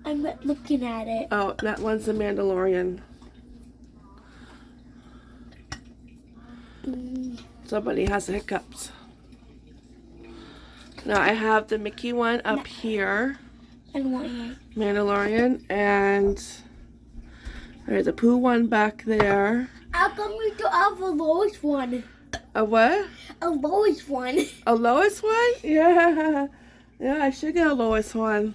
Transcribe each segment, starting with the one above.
I'm looking at it. Oh, that one's the Mandalorian. Somebody has the hiccups. Now I have the Mickey one up here. And what here? Mandalorian, and there's a Pooh one back there. How come we don't have a lowest one? A what? A lowest one. A lowest one? Yeah. Yeah, I should get a lowest one.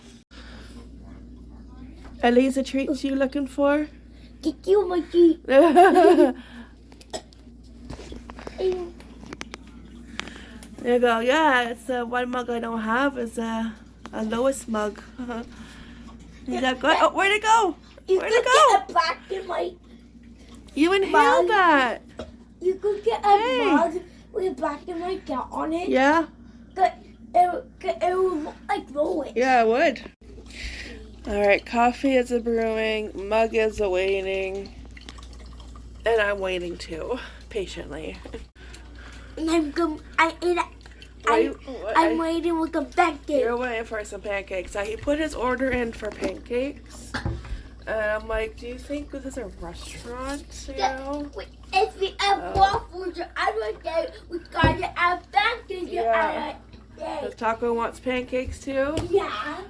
Are these the treats you looking for? Get you my treat. There you go. Yeah, it's one mug I don't have is a lowest mug. Is that good? Oh, where'd it go? Where'd it go? Get a back in my You inhaled that. You could get a mug with a black and white dot on it. Yeah. But it would look like Lois. Yeah, it would. All right, coffee is a brewing, mug is a waiting, and I'm waiting too, patiently. And I'm waiting with the pancakes. You're waiting for some pancakes. Now, he put his order in for pancakes. And I'm like, do you think this is a restaurant, you know? If we have waffles or other day, we gotta have pancakes or other day. Does Taco wants pancakes too? Yeah.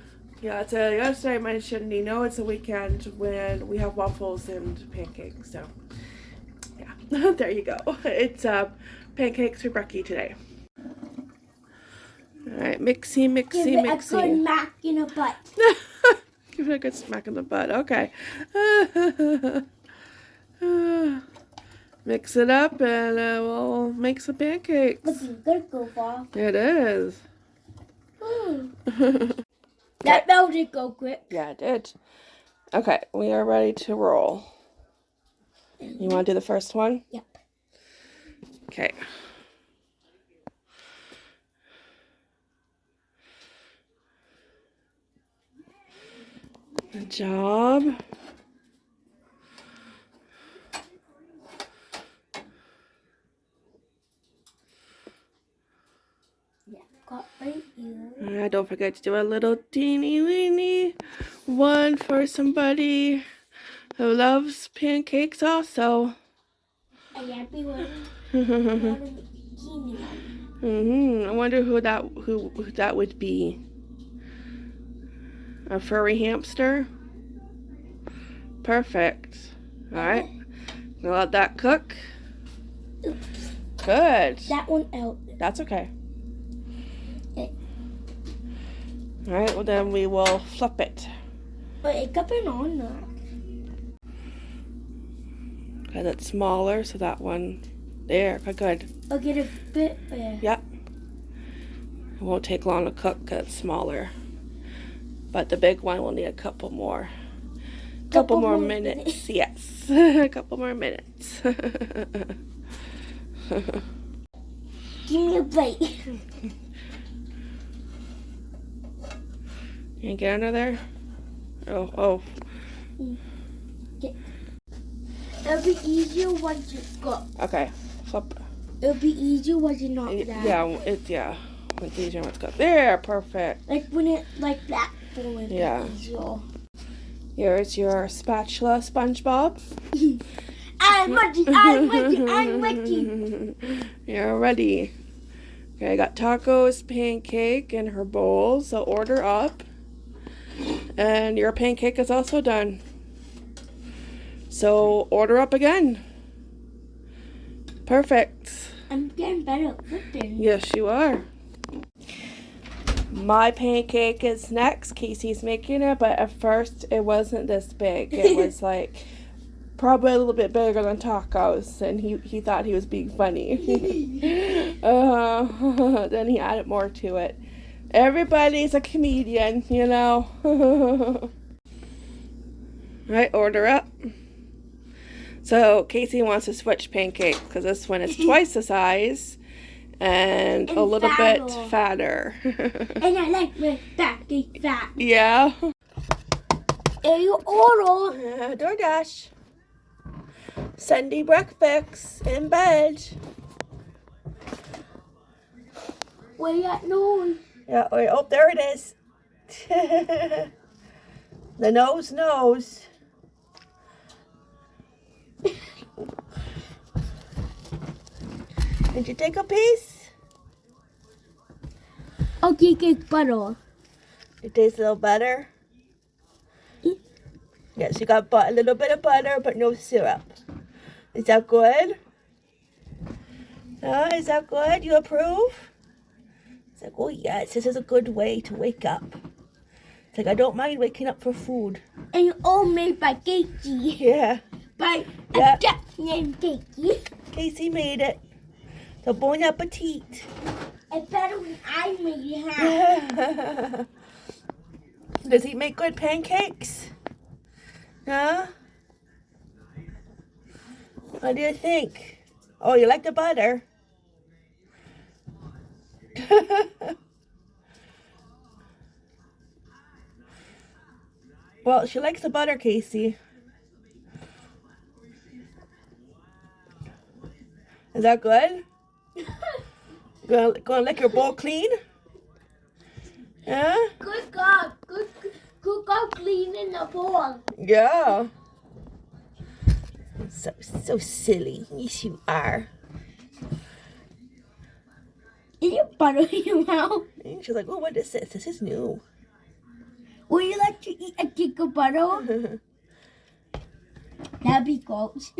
Yeah, so yesterday I mentioned, you know, it's a weekend when we have waffles and pancakes. So, yeah, there you go. It's pancakes for Brecky today. All right, mixy. Give it a good smack in the butt. Give it a good smack in the butt. Okay. Mix it up and we'll make some pancakes. This is good go far. It is. That did go quick. Yeah, it did. Okay, we are ready to roll. You want to do the first one? Yep. Okay. Good job. Yeah, got right here. And don't forget to do a little teeny weeny one for somebody who loves pancakes also. A yappy one. I wonder who that would be. A furry hamster? Perfect. Alright. Gonna let that cook. Oops. Good. That one out. That's okay. Okay. Alright, well then we will flip it. But it got been on that. Okay, that's smaller, so that one there. Good. I'll get a bit there. Yep. It won't take long to cook because it's smaller. But the big one will need a couple more minutes. Yes. A couple more minutes. Give me a plate. You get under there? Oh. Okay. It'll be easier once you go. Okay. Flip. It'll be easier once you knock that. Yeah, it's easier once it goes. There, perfect. Like when it like that. Yeah. Here's your spatula, SpongeBob. I'm ready. You're ready. Okay, I got Taco's pancake in her bowl, so order up. And your pancake is also done. So order up again. Perfect. I'm getting better at flipping. Yes, you are. My pancake is next. Casey's making it, but at first it wasn't this big. It was like probably a little bit bigger than Taco's, and he thought he was being funny. Then he added more to it. Everybody's a comedian, you know. Right, order up. So Casey wants to switch pancakes because this one is twice the size. And a little bit fatter. And I like my pancake fat. Yeah. And you order. DoorDash. Sunday breakfast in bed. Where you at noon? Yeah. Oh, there it is. The nose knows. Did you take a piece? Okay, cake butter. It tastes a little better. Yes, you got a little bit of butter, but no syrup. Is that good? Is that good? You approve? It's like, oh yes, this is a good way to wake up. It's like, I don't mind waking up for food. And all made by Casey. Yeah. By a chef named Casey. Casey made it. So bon appetit. It's better when I made it, huh? Does he make good pancakes? Huh? What do you think? Oh, you like the butter? Well, she likes the butter, Casey. Is that good? Gonna lick your bowl clean? Yeah? Good God. Good God cleaning the bowl. Yeah. So silly. Yes, you are. Is it butter in your mouth? And she's like, oh, what is this? This is new. Would you like to eat a cake of butter? That'd be gross.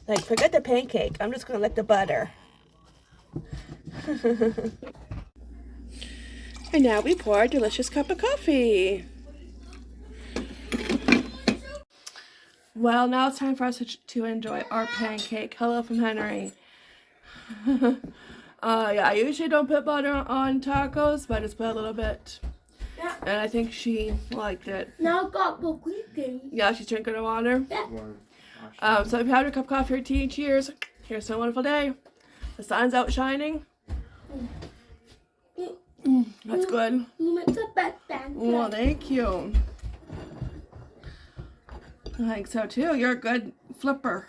Like, forget the pancake. I'm just going to lick the butter. And now we pour a delicious cup of coffee. Well, now it's time for us to enjoy our pancake. Hello from Henry. Yeah, I usually don't put butter on tacos, but I just put a little bit. Yeah. And I think she liked it. Now I got the drinking. Yeah, she's drinking her water. Yeah. So if you have your cup of coffee or tea, cheers. Here's to a wonderful day. The sun's out shining. That's good. You make the best pancake. Well, thank you. I think so too. You're a good flipper.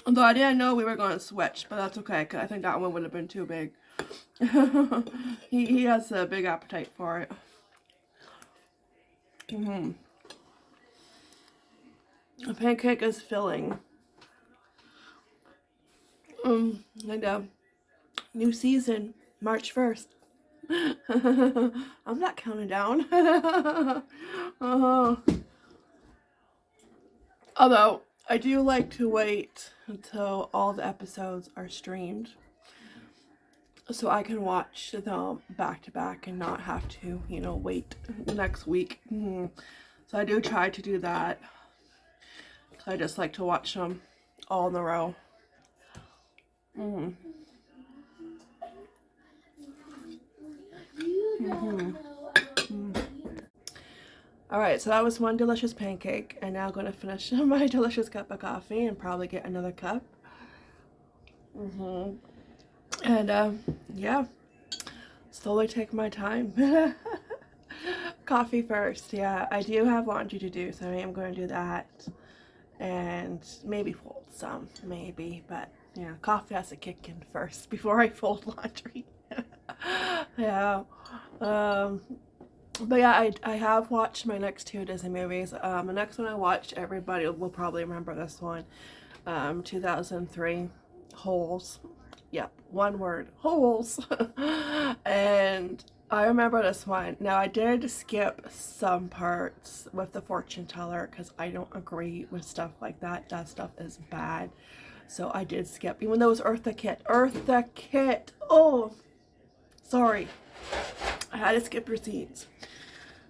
Although I didn't know we were going to switch, but that's okay, because I think that one would have been too big. he has a big appetite for it. The pancake is filling. And new season, March 1st. I'm not counting down. Although, I do like to wait until all the episodes are streamed, so I can watch them back to back and not have to, wait the next week. So I do try to do that. I just like to watch them all in a row. Alright, so that was one delicious pancake, and now I'm going to finish my delicious cup of coffee and probably get another cup. And yeah, slowly take my time. Coffee first. Yeah, I do have laundry to do, so I am going to do that, and maybe fold some, maybe, but coffee has to kick in first before I fold laundry. Yeah. But yeah, I have watched my next two Disney movies. The next one I watched, everybody will probably remember this one. 2003, Holes. Yep, one word, Holes. And I remember this one. Now, I did skip some parts with the fortune teller because I don't agree with stuff like that. That stuff is bad. So I did skip, even though it was Eartha Kitt. Eartha Kitt! Oh! Sorry. I had to skip your scenes.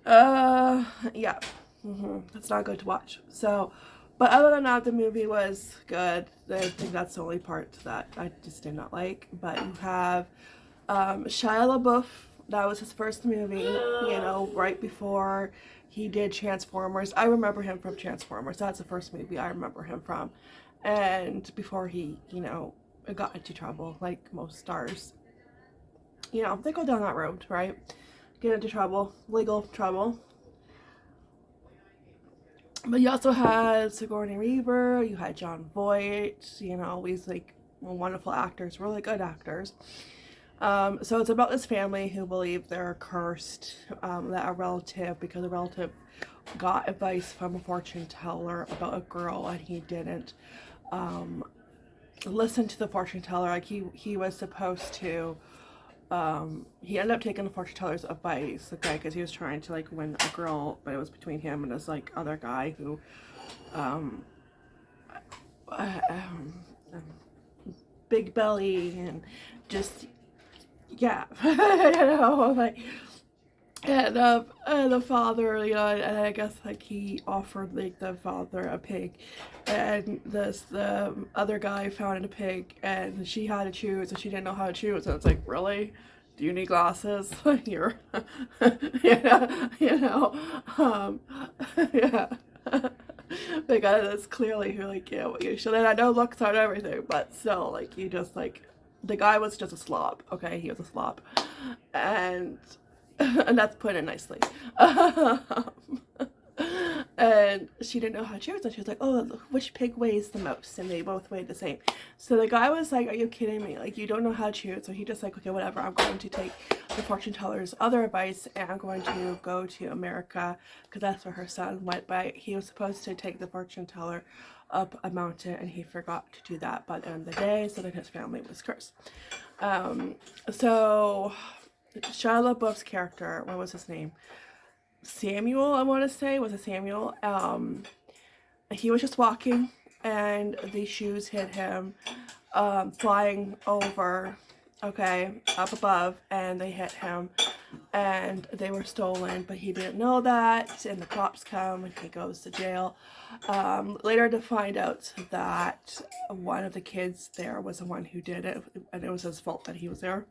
Yeah. It's not good to watch. So, but other than that, the movie was good. I think that's the only part that I just did not like. But you have Shia LaBeouf. That was his first movie, right before he did Transformers. I remember him from Transformers. That's the first movie I remember him from. And before he, got into trouble, like most stars. They go down that road, right? Get into trouble, legal trouble. But you also had Sigourney Weaver, you had Jon Voight, you know, these like wonderful actors, really good actors. So it's about this family who believe they're cursed, that a relative, because a relative got advice from a fortune teller about a girl and he didn't listen to the fortune teller. Like he was supposed to, he ended up taking the fortune teller's advice, okay, because he was trying to like win a girl, but it was between him and this like other guy who big belly and just, yeah, you know, like, and the father, you know, and I guess like he offered like the father a pig, and the other guy found a pig, and she had to choose, and she didn't know how to choose, and it's like, really? Do you need glasses? You're, yeah, because it's clearly you're like, yeah, what you should. And I know looks aren't everything, but still, like, you just like, the guy was just a slob, okay? He was a slob, and that's put it nicely. And she didn't know how to choose, and she was like, oh, which pig weighs the most? And they both weighed the same. So the guy was like, are you kidding me? Like, you don't know how to choose. So he just like, okay, whatever, I'm going to take the fortune teller's other advice, and I'm going to go to America, because that's where her son went. But he was supposed to take the fortune teller up a mountain, and he forgot to do that by the end of the day, so then his family was cursed. So Shia LaBeouf's character, what was his name? Samuel, I want to say, was it Samuel? He was just walking, and the shoes hit him, flying over, okay, up above, and they hit him, and they were stolen, but he didn't know that, and the cops come, and he goes to jail. Later to find out that one of the kids there was the one who did it, and it was his fault that he was there.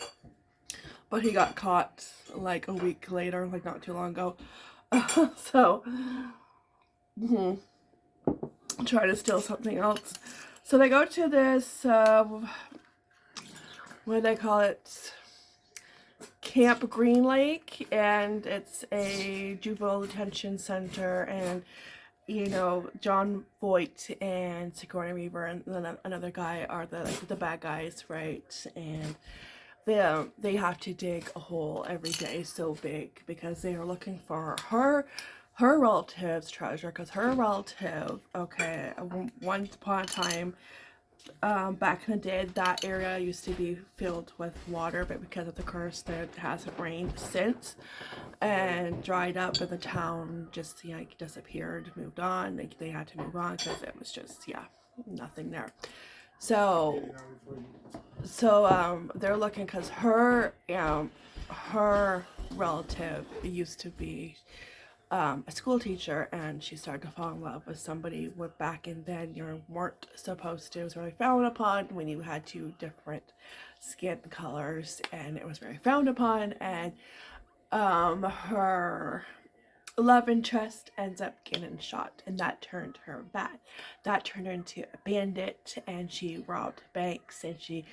But he got caught like a week later, like not too long ago. So, try to steal something else. So they go to this, what do they call it? Camp Green Lake, and it's a juvenile detention center, and you know, Jon Voight and Sigourney Weaver and then another guy are the bad guys, right? And they have to dig a hole every day so big because they are looking for her relative's treasure, because her relative, okay, once upon a time, back in the day, that area used to be filled with water, but because of the curse, it hasn't rained since, and dried up, and the town just like disappeared, moved on. They had to move on because it was just, yeah, nothing there. So they're looking because her relative used to be a school teacher, and she started to fall in love with somebody with back in then you weren't supposed to. It was really frowned upon when you had two different skin colors, and it was very frowned upon, and her love interest ends up getting shot, and that turned her bad. That turned her into a bandit, and she robbed banks, and she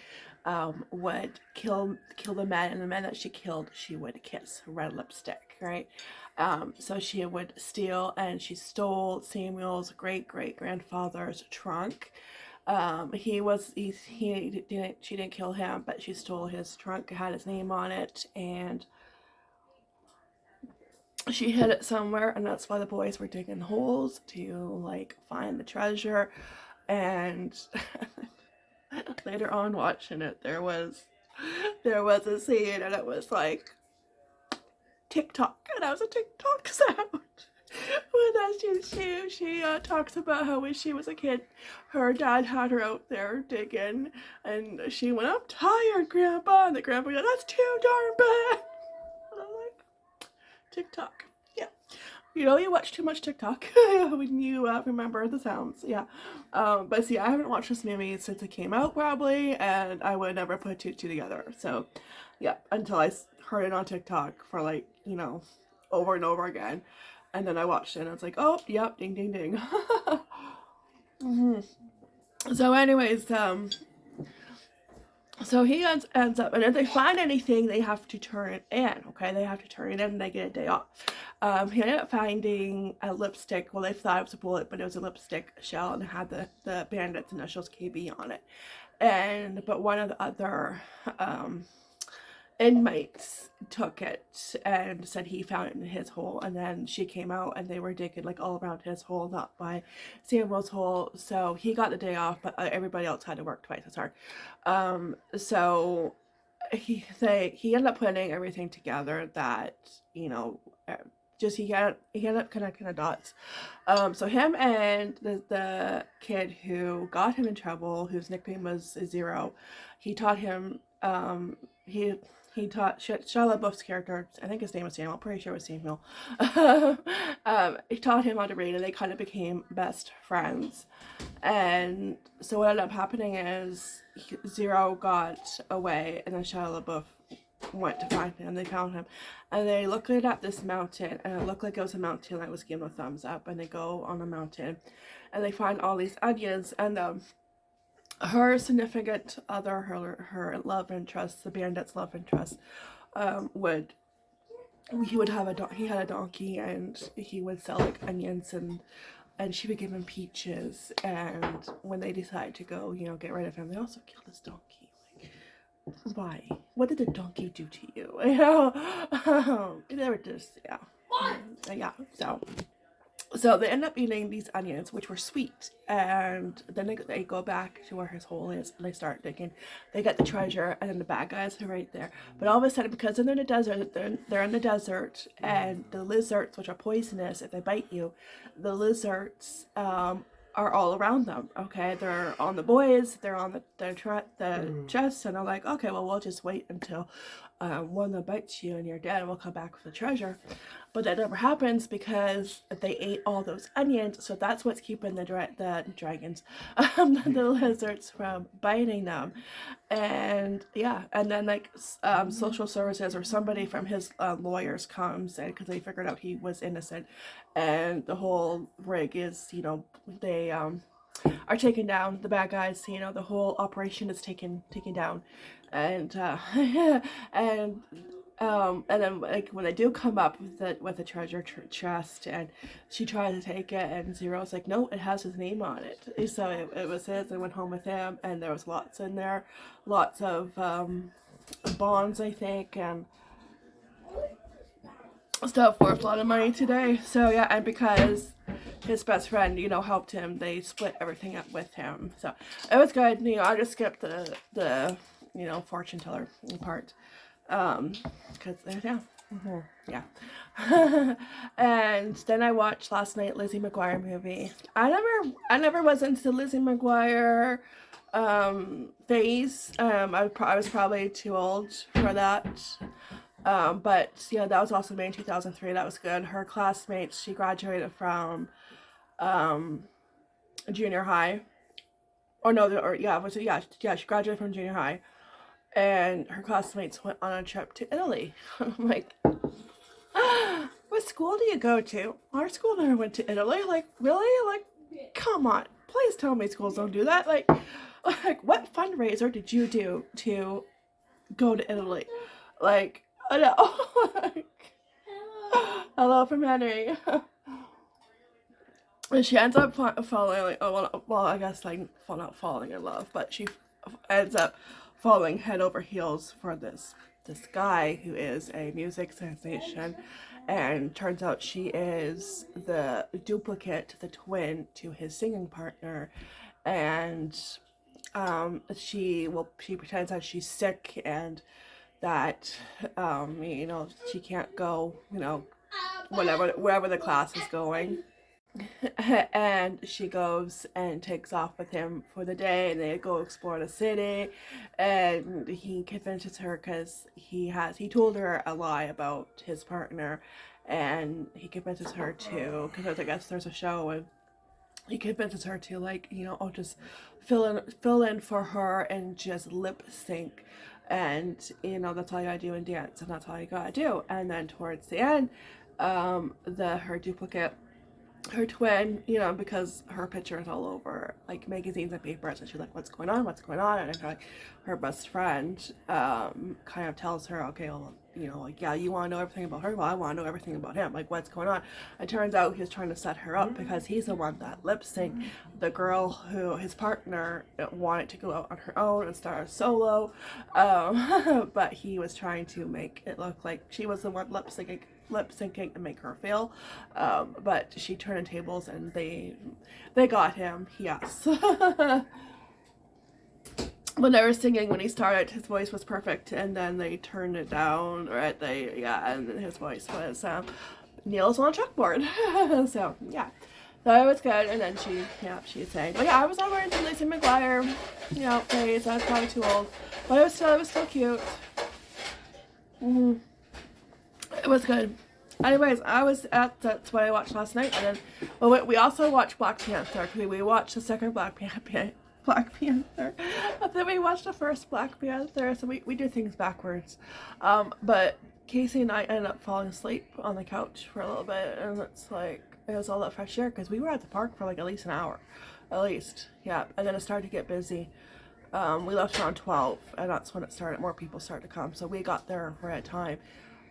would kill the men, and the men that she killed, she would kiss. Red lipstick, right? So she would steal, and she stole Samuel's great-great-grandfather's trunk. She didn't kill him, but she stole his trunk. It had his name on it, and she hid it somewhere, and that's why the boys were digging holes to like find the treasure. And later on watching it, there was a scene, and it was like TikTok, and that was a TikTok sound. When she talks about how when she was a kid, her dad had her out there digging, and she went, "I'm tired, Grandpa," and the grandpa goes, "That's too darn bad." And I'm like, TikTok, yeah. You know, you watch too much TikTok when you remember the sounds, yeah. But see, I haven't watched this movie since it came out, probably, and I would never put two together. So, yeah, until I heard it on TikTok for like, you know, over and over again, and then I watched it, and I was like, oh, yep, ding, ding, ding. So, anyways, So he ends up, and if they find anything, they have to turn it in, okay? They have to turn it in and they get a day off. He ended up finding a lipstick. Well, they thought it was a bullet, but it was a lipstick shell and it had the bandit's initials KB on it. But one of the other inmates took it and said he found it in his hole, and then she came out and they were digging like all around his hole, not by Samuel's hole. So he got the day off, but everybody else had to work twice as hard. So he ended up putting everything together that, you know, just he ended up connecting the dots. So him and the kid who got him in trouble, whose nickname was Zero, he taught him he taught Shia LaBeouf's character, I think his name was Samuel, I'm pretty sure it was Samuel. He taught him how to read, and they kind of became best friends. And so what ended up happening is Zero got away, and then Shia LaBeouf went to find him. They found him, and they looked at this mountain, and it looked like it was a mountain that was given a thumbs up. And they go on a mountain, and they find all these onions, and her significant other, her love interest, the bandit's love interest, he had a donkey, and he would sell like onions, and she would give him peaches. And when they decided to go, you know, get rid of him, they also killed his donkey. Like, why? What did the donkey do to you? You know, they were just yeah. So they end up eating these onions, which were sweet, and then they go back to where his hole is, and they start digging. They get the treasure, and then the bad guys are right there. But all of a sudden, because they're in the desert, they're in the desert, and the lizards, which are poisonous if they bite you, the lizards are all around them. Okay, they're on the boys, they're on the chest, and they're like, okay, well, we'll just wait until one of them bites you and you're dead, and we'll come back with the treasure. But that never happens because they ate all those onions, so that's what's keeping the dragons, the lizards from biting them. And yeah, and then like social services or somebody from his lawyers comes, and because they figured out he was innocent, and the whole rig is, you know, they are taken down, the bad guys, you know, the whole operation is taken down. And and then like when they do come up with the treasure chest, and she tries to take it, and Zero's like, no, it has his name on it. So it was his, and went home with him, and there was lots in there, lots of bonds, I think, and stuff worth a lot of money today. So yeah, and because his best friend, you know, helped him, they split everything up with him. So it was good. You know, I just skipped the you know, fortune teller part, because yeah. And then I watched last night Lizzie McGuire movie. I never was into the Lizzie McGuire phase. I was probably too old for that. But yeah, that was also made in 2003. That was good. Her classmates, she graduated from junior high. Or no, she graduated from junior high. And her classmates went on a trip to Italy. I'm like, what school do you go to? Our school never went to Italy. Like, really? Like, come on. Please tell me schools don't do that. Like what fundraiser did you do to go to Italy? Like, I know. Like, hello from Henry. And she ends up falling, like, well, I guess, like, not falling in love, but she ends up falling head over heels for this guy who is a music sensation, and turns out she is the duplicate, the twin to his singing partner. And she pretends that she's sick, and that you know, she can't go, you know, wherever the class is going. And she goes and takes off with him for the day, and they go explore the city, and he convinces her, because he told her a lie about his partner, and he convinces her to, because I guess there's a show, and he convinces her to, like, you know, I'll just fill in for her and just lip sync, and, you know, that's all you gotta do in dance, and that's all you gotta do. And then towards the end, her duplicate her twin, you know, because her picture is all over like magazines and papers, and she's like, what's going on, and her best friend kind of tells her, okay, well, you know, like, yeah, you want to know everything about her, well, I want to know everything about him, like, what's going on. It turns out he's trying to set her up because he's the one that lip synced the girl who his partner wanted to go out on her own and start a solo, but he was trying to make it look like she was the one lip syncing to make her feel, but she turned the tables and they got him, yes. When they were singing, when he started, his voice was perfect, and then they turned it down, right? And then his voice was Neil's on a chalkboard. So yeah, so it was good. And then she sang. But yeah, I was not wearing the Lizzie McGuire, you know, phase. I was probably too old, but it was still cute. It was good. Anyways, that's what I watched last night, and then we also watched Black Panther. We watched the second Black Panther, but then we watched the first Black Panther, so we do things backwards. But Casey and I ended up falling asleep on the couch for a little bit, and it's like, it was all that fresh air, because we were at the park for like at least an hour, yeah, and then it started to get busy. We left around 12, and that's when it started, more people started to come, so we got there right at time.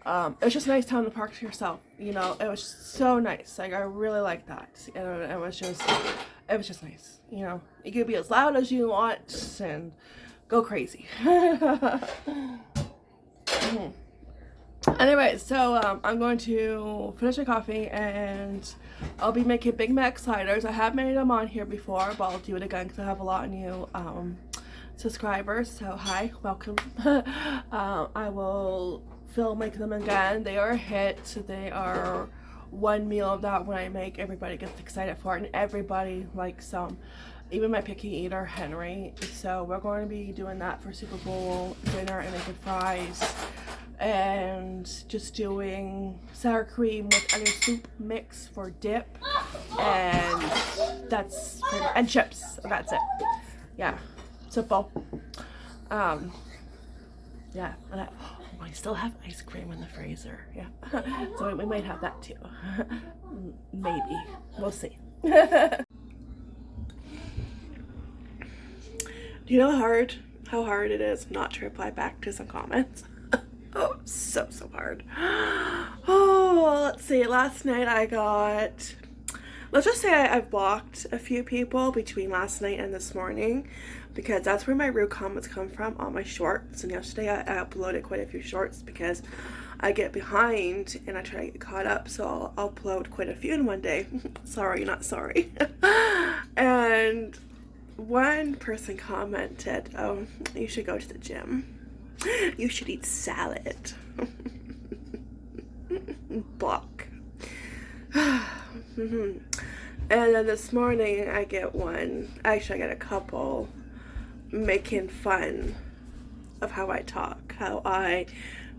It was just nice having the park to yourself, you know. It was so nice. Like, I really liked that. And it was just nice, you know. You could be as loud as you want and go crazy. Anyway, so I'm going to finish my coffee, and I'll be making Big Mac sliders. I have made them on here before, but I'll do it again because I have a lot of new subscribers. So hi, welcome. I will make them again. They are a hit. They are one meal that when I make, everybody gets excited for it, and everybody likes them, even my picky eater Henry. So we're going to be doing that for Super Bowl dinner, and making fries, and just doing sour cream with onion soup mix for dip, and and chips. That's it. Yeah, simple. Yeah, and I still have ice cream in the freezer. Yeah, so we might have that too. Maybe, we'll see. Do you know how hard it is not to reply back to some comments? Oh, so hard. Oh, let's see. Last night I got, let's just say I've blocked a few people between last night and this morning, because that's where my rude comments come from on my shorts. And yesterday I uploaded quite a few shorts because I get behind and I try to get caught up, so I'll upload quite a few in one day. Sorry, not sorry. And one person commented, oh, you should go to the gym. You should eat salad. Block. And then this morning I get one, actually I get a couple, making fun of how I talk, how I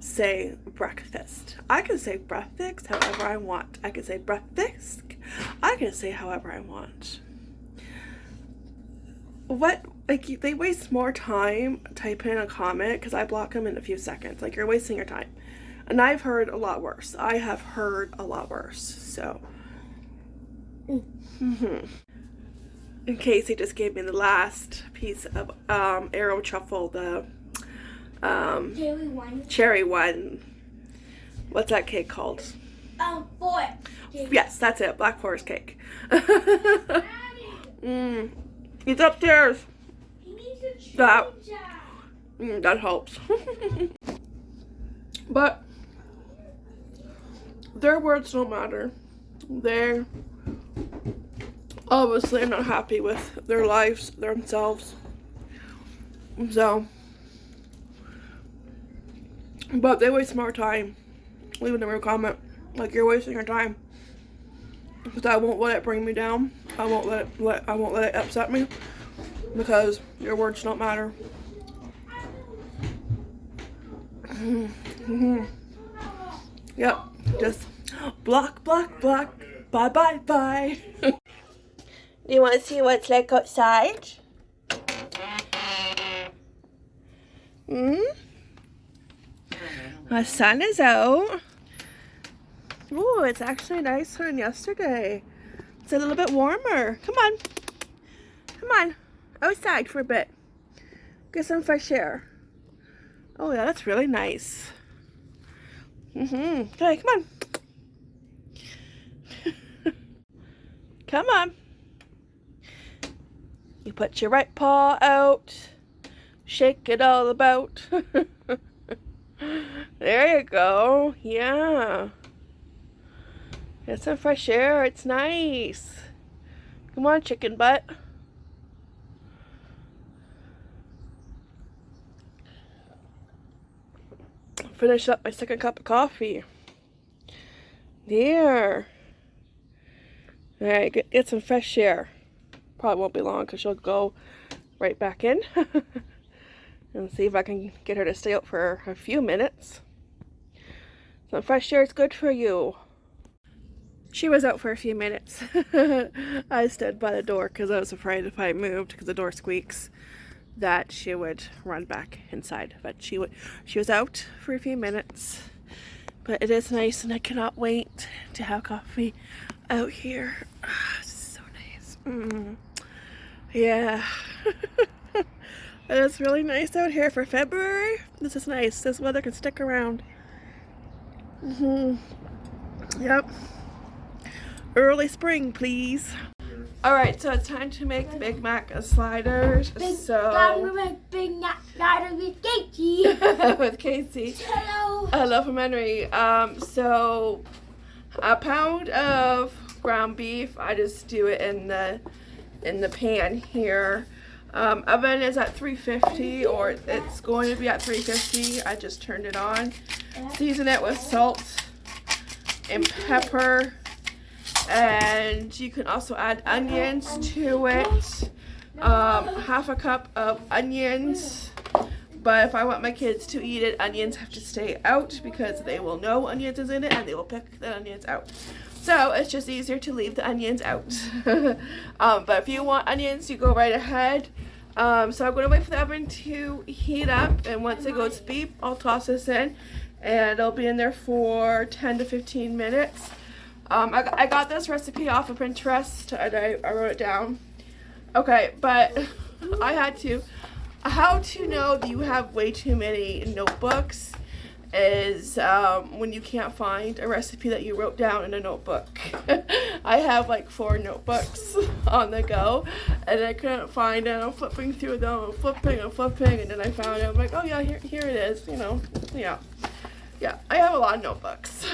say breakfast. I can say breakfast however I want. I can say breakfast. I can say however I want. What, like, they waste more time typing in a comment because I block them in a few seconds. Like, you're wasting your time. And I've heard a lot worse. I have heard a lot worse. So, in case he just gave me the last piece of Aero truffle, the cherry one. What's that cake called? Forest. Yes, that's it. Black Forest cake. It's upstairs. He needs a That helps. But their words don't matter. They're obviously not happy with their lives, themselves. So, but they waste more time leaving a comment. Like, you're wasting your time. Because I won't let it bring me down. I won't let it upset me, because your words don't matter. Yep, just block, block, block. Bye, bye, bye. Do you want to see what it's like outside? The sun is out. Ooh, it's actually nicer than yesterday. It's a little bit warmer. Come on. Come on. Outside for a bit. Get some fresh air. Oh yeah, that's really nice. Okay, come on. Come on. You put your right paw out. Shake it all about. There you go. Yeah. Get some fresh air. It's nice. Come on, chicken butt. Finish up my second cup of coffee. There. Alright, get some fresh air. Probably won't be long because she'll go right back in. And see if I can get her to stay out for a few minutes. Some fresh air is good for you. She was out for a few minutes. I stood by the door because I was afraid if I moved, because the door squeaks, that she would run back inside. But she was out for a few minutes. But it is nice, and I cannot wait to have coffee out here. This is so nice. Yeah. It's really nice out here for February. This is nice. This weather can stick around. Yep. Early spring, please. Alright, so it's time to make the Big Mac sliders. Time to make Big Mac sliders with Casey. With Casey. Hello. Hello from Henry. So a pound of ground beef. I just do it in the pan here. Oven is at 350, or it's going to be at 350. I just turned it on. Season it with salt and pepper, and you can also add onions to it. Half a cup of onions, but if I want my kids to eat it, onions have to stay out because they will know onions is in it and they will pick the onions out. So it's just easier to leave the onions out. But if you want onions, you go right ahead. So I'm going to wait for the oven to heat up, and once it goes beep, I'll toss this in, and it'll be in there for 10 to 15 minutes. I got this recipe off of Pinterest, and I wrote it down. Okay, but how to know that you have way too many notebooks is when you can't find a recipe that you wrote down in a notebook. I have like 4 notebooks on the go, and I couldn't find it. I'm flipping through them, I'm flipping, and then I found it. I'm like, oh yeah, here it is, you know. Yeah, I have a lot of notebooks.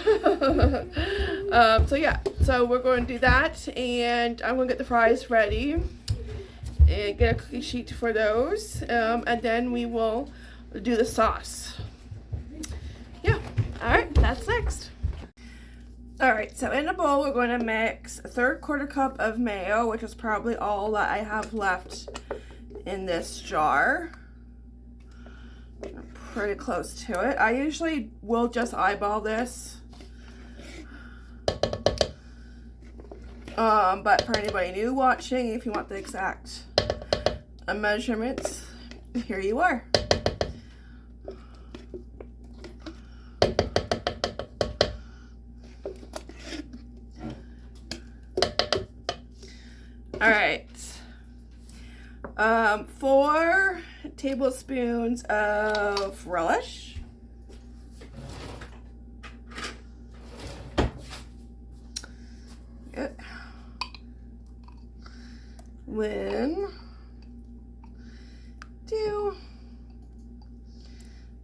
So we're going to do that, and I'm going to get the fries ready and get a cookie sheet for those, and then we will do the sauce. Yeah, alright, that's next. Alright, so in a bowl we're going to mix a 3/4 cup of mayo, which is probably all that I have left in this jar. I'm pretty close to it. I usually will just eyeball this. But for anybody new watching, if you want the exact measurements, here you are. All right, 4 tablespoons of relish. Good. Then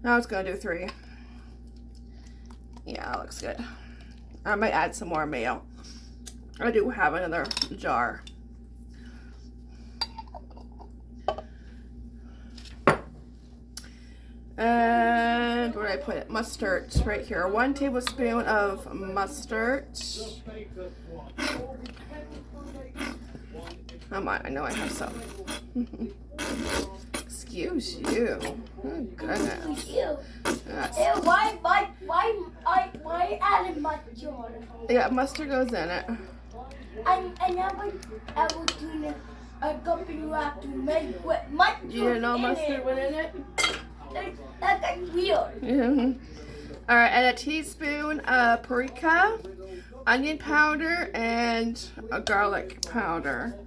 I was gonna do 3. Yeah, that looks good. I might add some more mayo. I do have another jar. And where did I put it? Mustard, right here. 1 tablespoon of mustard. Come on, I know I have some. Excuse you. Oh goodness. Why added mustard? Yeah, mustard goes in it. I never ever do a company wrap to make with mustard. You didn't know mustard went in it? That's weird. Alright, and a teaspoon of paprika, onion powder, and a garlic powder.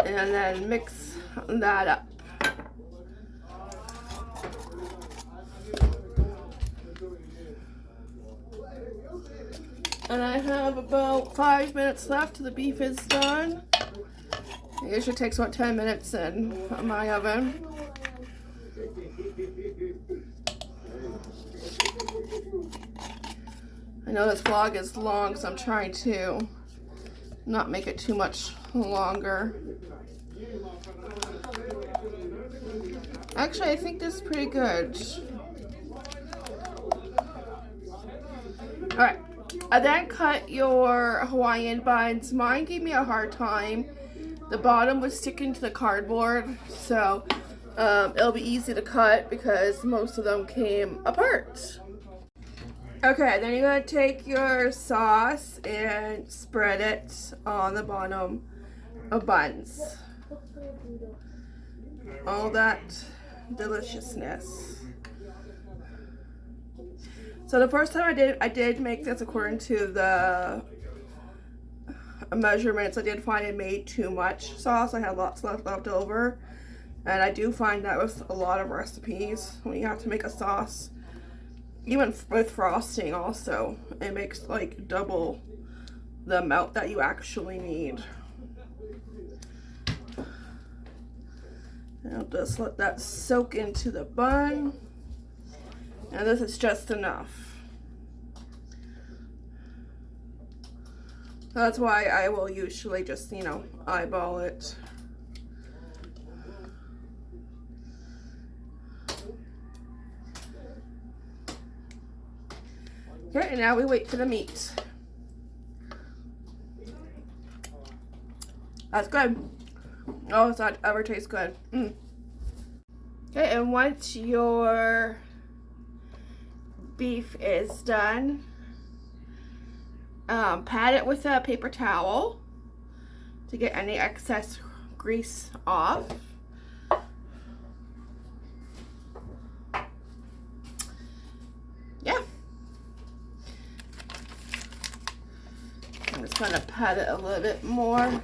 And then mix that up. And I have about 5 minutes left till the beef is done. It usually takes about 10 minutes in my oven. I know this vlog is long, so I'm trying to not make it too much longer. Actually, I think this is pretty good. Alright, I then cut your Hawaiian buns. Mine gave me a hard time. The bottom was sticking to the cardboard, so it'll be easy to cut because most of them came apart. Okay, then you're going to take your sauce and spread it on the bottom of buns. All that deliciousness. So the first time I did make this according to the measurements. I did find I made too much sauce. I had lots left over. And I do find that with a lot of recipes, when you have to make a sauce, even with frosting also, it makes like double the amount that you actually need. And I'll just let that soak into the bun. And this is just enough. That's why I will usually just, you know, eyeball it. Okay, and now we wait for the meat. That's good. Oh, it's not ever tastes good. Okay, and once your beef is done, pat it with a paper towel to get any excess grease off. Yeah. I'm just going to pat it a little bit more.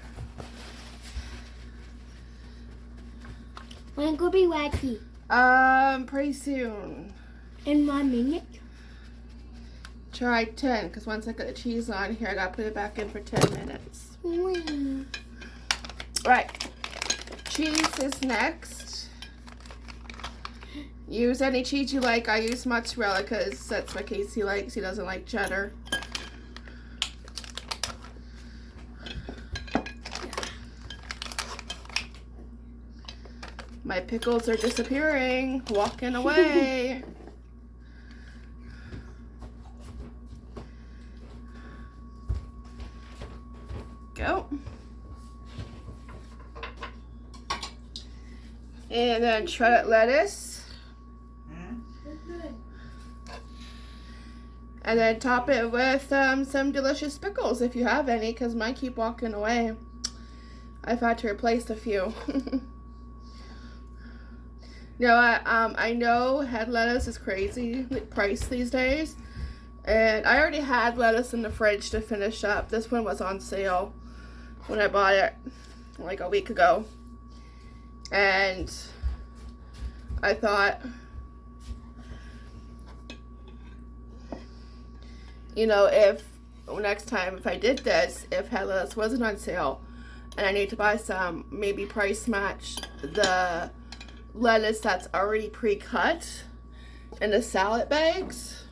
When could be wacky? Pretty soon. In 1 minute? Try 10, because once I got the cheese on here, I gotta put it back in for 10 minutes. Right. Cheese is next. Use any cheese you like. I use mozzarella because that's what Casey likes. He doesn't like cheddar. My pickles are disappearing, walking away. Go. And then shredded lettuce. And then top it with some delicious pickles if you have any, because mine keep walking away. I've had to replace a few. You know, I know head lettuce is crazy price these days, and I already had lettuce in the fridge to finish up. This one was on sale when I bought it like a week ago, and I thought, you know, if next time if I did this, if head lettuce wasn't on sale and I need to buy some, maybe price match the lettuce that's already pre-cut in the salad bags,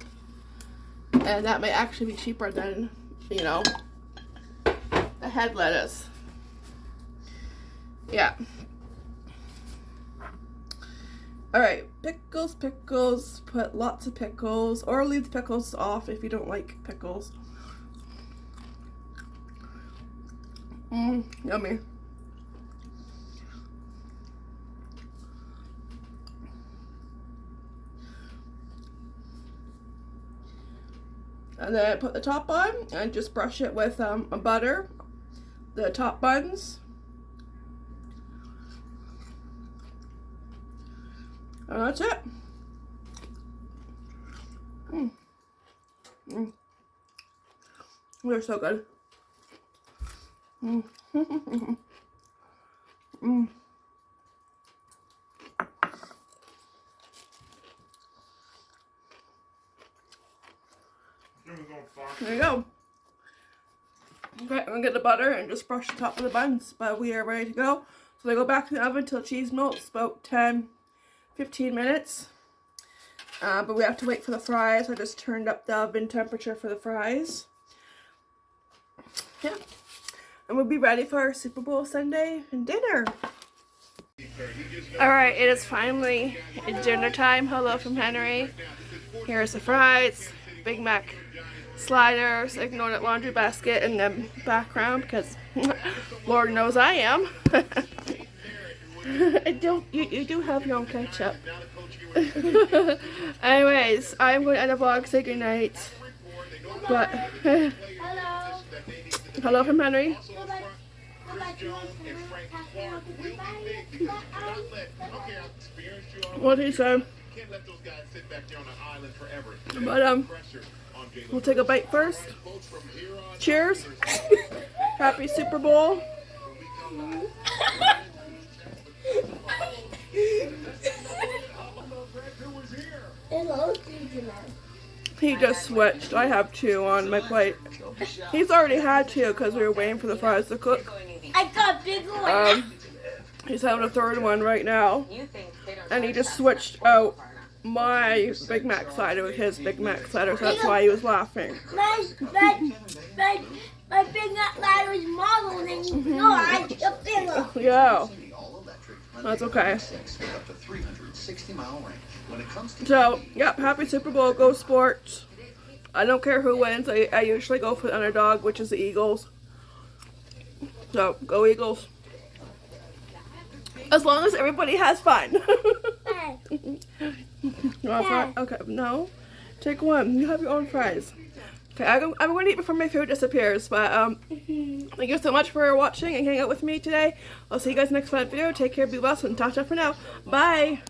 and that may actually be cheaper than, you know, the head lettuce. Yeah. Alright, pickles, put lots of pickles, or leave the pickles off if you don't like pickles. Yummy. And then put the top on and just brush it with a butter, the top buns. And that's it. They're so good. There you go. Okay, I'm gonna get the butter and just brush the top of the buns, but we are ready to go. So they go back in the oven till cheese melts, about 10-15 minutes. But we have to wait for the fries. I just turned up the oven temperature for the fries. Yeah. And we'll be ready for our Super Bowl Sunday and dinner. Alright, it is finally dinner time. Hello from Henry. Here's the fries, Big Mac sliders, ignore that laundry basket in the background because Lord knows I am. You do have your own ketchup. Anyways, I'm going to end the vlog, say goodnight. But hello from Henry. What he said. But we'll take a bite first. Cheers. Happy Super Bowl. He just switched. I have 2 on my plate. He's already had 2 because we were waiting for the fries to cook. I got a big one. He's having a 3rd one right now. And he just switched out my Big Mac slider with his Big Mac slider, so that's why he was laughing. My Big Mac slider is smaller than yours. Yeah. That's okay. So, yep, happy Super Bowl, go sports. I don't care who wins, I usually go for the underdog, which is the Eagles. So, go Eagles. As long as everybody has fun. You want fries? Okay, no. Take one, you have your own fries. Okay, I'm going to eat before my food disappears, but thank you so much for watching and hanging out with me today. I'll see you guys next video. Take care, be blessed, and ta-ta for now. Bye!